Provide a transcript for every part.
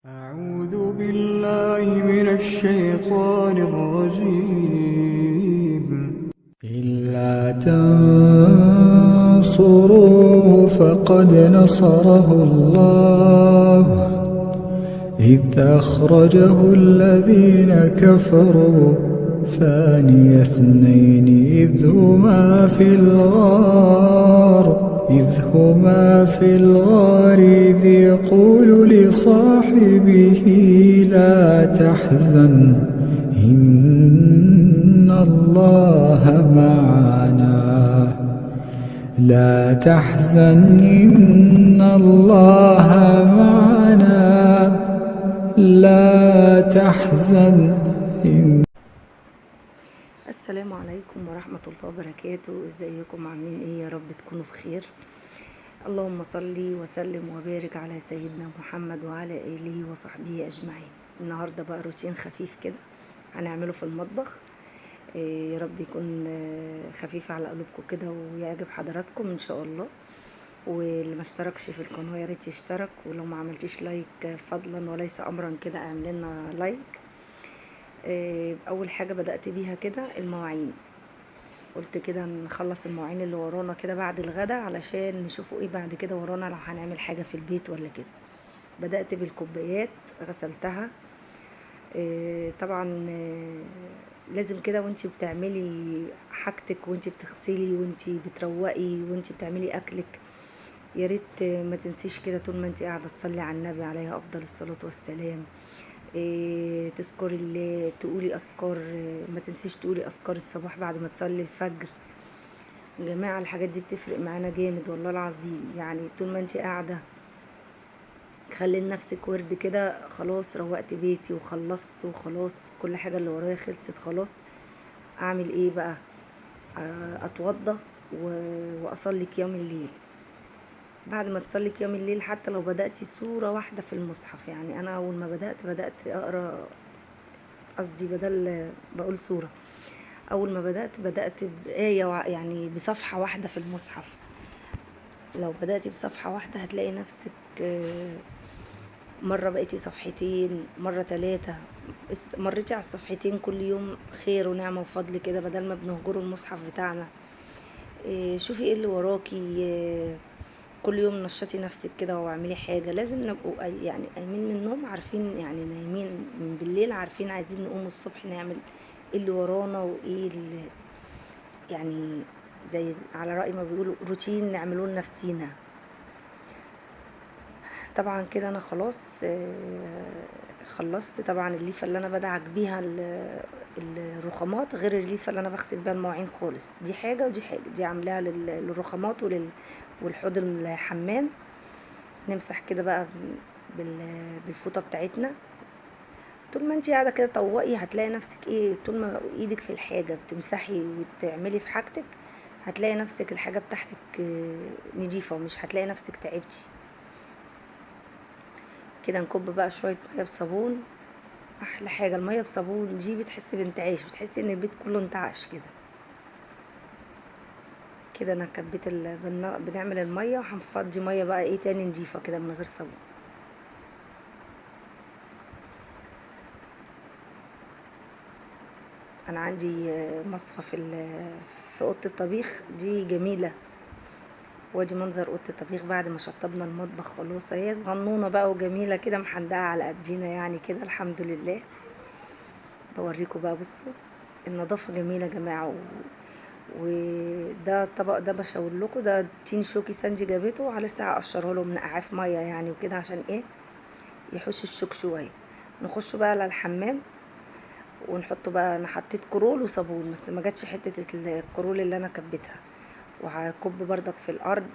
أعوذ بالله من الشيطان الرجيم. إلا تنصروه فقد نصره الله إذ أخرجه الذين كفروا ثاني اثنين إذ هما في الغار إذ يقول لصاحبه لا تحزن إن الله معنا لا تحزن السلام عليكم ورحمة الله وبركاته. ازيكم عاملين ايه؟ يا رب تكونوا بخير. اللهم صل وسلم وبارك على سيدنا محمد وعلى آله وصحبه أجمعين. النهاردة بقى روتين خفيف كده هنعمله في المطبخ. يا رب يكون خفيف على قلوبكم كده ويعجب حضراتكم ان شاء الله. واللي ما اشتركش في القناة يا ريت يشترك، ولو ما عملتيش لايك فضلا وليس امرا كده اعمل لنا لايك. اول حاجة بدأت بيها كده المواعين، قلت كده نخلص المواعين اللي ورانا كده بعد الغدا علشان نشوفوا ايه بعد كده ورانا لو هنعمل حاجة في البيت ولا كده. بدأت بالكوبايات غسلتها. طبعا لازم كده وانتي بتعملي حاجتك وانتي بتغسلي وانتي بتروقي وانتي بتعملي اكلك، يا ريت ما تنسيش كده طول ما انتي قاعدة تصلي على النبي عليه افضل الصلاة والسلام. تذكري اللي تقولي اذكار، ما تنسيش تقولي اذكار الصباح بعد ما تصلي الفجر. يا جماعه الحاجات دي بتفرق معانا جامد والله العظيم. يعني طول ما انت قاعده خلي لنفسك ورد كده، خلاص روقت بيتي وخلصت وخلاص كل حاجه اللي ورايا خلصت خلاص. اعمل ايه بقى؟ اتوضى واصلي قيام الليل. بعد ما تصلي قيام الليل حتى لو بدأتي سورة واحدة في المصحف، يعني أنا أول ما بدأت أقرأ، قصدي بدل بقول سورة، أول ما بدأت بآية يعني بصفحة واحدة في المصحف. لو بدأتي بصفحة واحدة هتلاقي نفسك مرة بقيتي صفحتين، مرة 3، مريتي على الصفحتين كل يوم خير ونعمة وفضل كده بدل ما بنهجروا المصحف بتاعنا. شوفي ايه اللي وراكي. كل يوم نشطي نفسك كده واعملي حاجة. لازم نبقوا يعني قايمين من النوم عارفين، يعني نايمين من بالليل عارفين عايزين نقوم الصبح نعمل ايه اللي ورانا وايه اللي يعني زي على رأي ما بيقولوا روتين نعملوه لنفسينا. طبعا كده انا خلاص خلصت. طبعا الليفه اللي انا بدعك بيها الرخامات غير الليفه اللي انا بغسل بيها المواعين خالص. دي حاجه ودي حاجه، دي عاملاها للرخامات والحوض الحمام. نمسح كده بقى بالفوطه بتاعتنا. طول ما انتي قاعده كده طوقي هتلاقي نفسك ايه، طول ما ايدك في الحاجه بتمسحي وتعملي في حاجتك هتلاقي نفسك الحاجه بتاعتك نضيفه ومش هتلاقي نفسك تعبتي. كده نكب بقى شويه ميه بصابون. احلى حاجه الميه بصابون دي، بتحسي بانتعاش، بتحسي ان البيت كله انتعش كده. كده انا كبيت بنعمل الميه وهنفضي ميه بقى ايه تاني نضيفه كده من غير صابون. انا عندي مصفى في اوضه الطبيخ دي جميله. وادي منظر اوضه الطبيخ بعد ما شطبنا المطبخ خلاص. هي صغنونه بقى وجميله كده محندقه على قدينا يعني كده الحمد لله. بوريكم بقى، بصوا النظافه جميله يا جماعه. وده الطبق ده بشاور لكم، ده تين شوكي سانجي جابته لسه هقشره له منقعاه في ميه يعني وكده عشان ايه يحوش الشوك شويه. نخش بقى على الحمام ونحطه بقى. انا حطيت كرول وصابون بس ما جاتش حته الكرول اللي انا كبتها. وهكب بردك في الارض.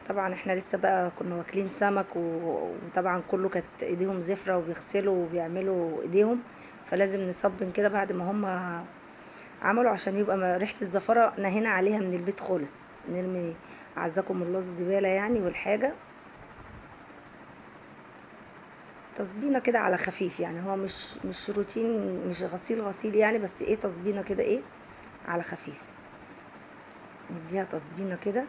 طبعا احنا لسه بقى كنا واكلين سمك وطبعا كله كانت ايديهم زفره وبيغسلوا وبيعملوا ايديهم، فلازم نصبن كده بعد ما هم عملوا عشان يبقى ريحه الزفره نهينا عليها من البيت خالص. نرمي اعزكم الله الزباله يعني والحاجه. تصبينه كده على خفيف، يعني هو مش روتين، مش غسيل يعني، بس ايه تصبينه كده ايه على خفيف. نديها تصبينه كده.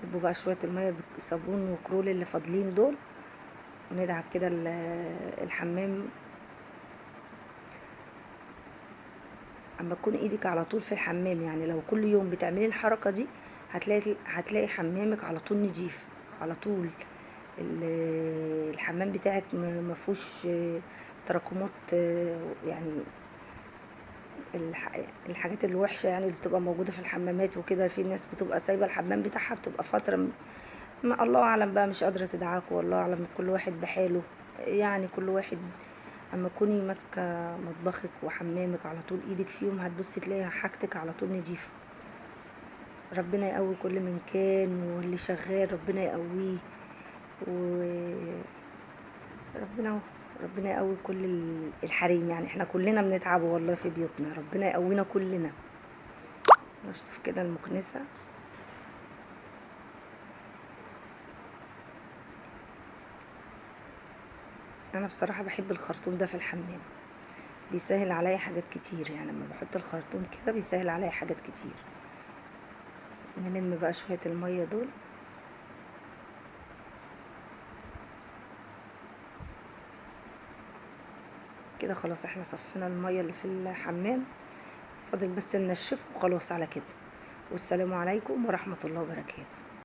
كبوا بقى شويه الميه بالصابون وكرول اللي فاضلين دول وندعك كده الحمام. اما تكون ايدك على طول في الحمام، يعني لو كل يوم بتعملي الحركة دي هتلاقي حمامك على طول نضيف على طول. الحمام بتاعك مفهوش تراكمات، يعني الحاجات الوحشة يعني اللي بتبقى موجودة في الحمامات وكده. في ناس بتبقى سايبة الحمام بتاعها بتبقى فترة ما الله أعلم بقى، مش قادرة تدعكه، والله أعلم، كل واحد بحاله. يعني كل واحد. أما تكوني ماسكة مطبخك وحمامك على طول إيدك فيهم، هتبصي تلاقي حاجتك على طول نضيفة. ربنا يقوي كل من كان، واللي شغال ربنا يقويه، وربنا ربنا يقوي كل الحريم. يعني احنا كلنا بنتعب والله في بيوتنا، ربنا يقوينا كلنا. نشطف كده المكنسة. انا بصراحة بحب الخرطوم ده في الحمام، بيسهل عليا حاجات كتير. يعني لما بحط الخرطوم كده بيسهل عليا حاجات كتير. نلم بقى شوية المية دول. كده خلاص احنا صفينا المية اللي في الحمام، فاضل بس ننشفه وخلاص على كده. والسلام عليكم ورحمة الله وبركاته.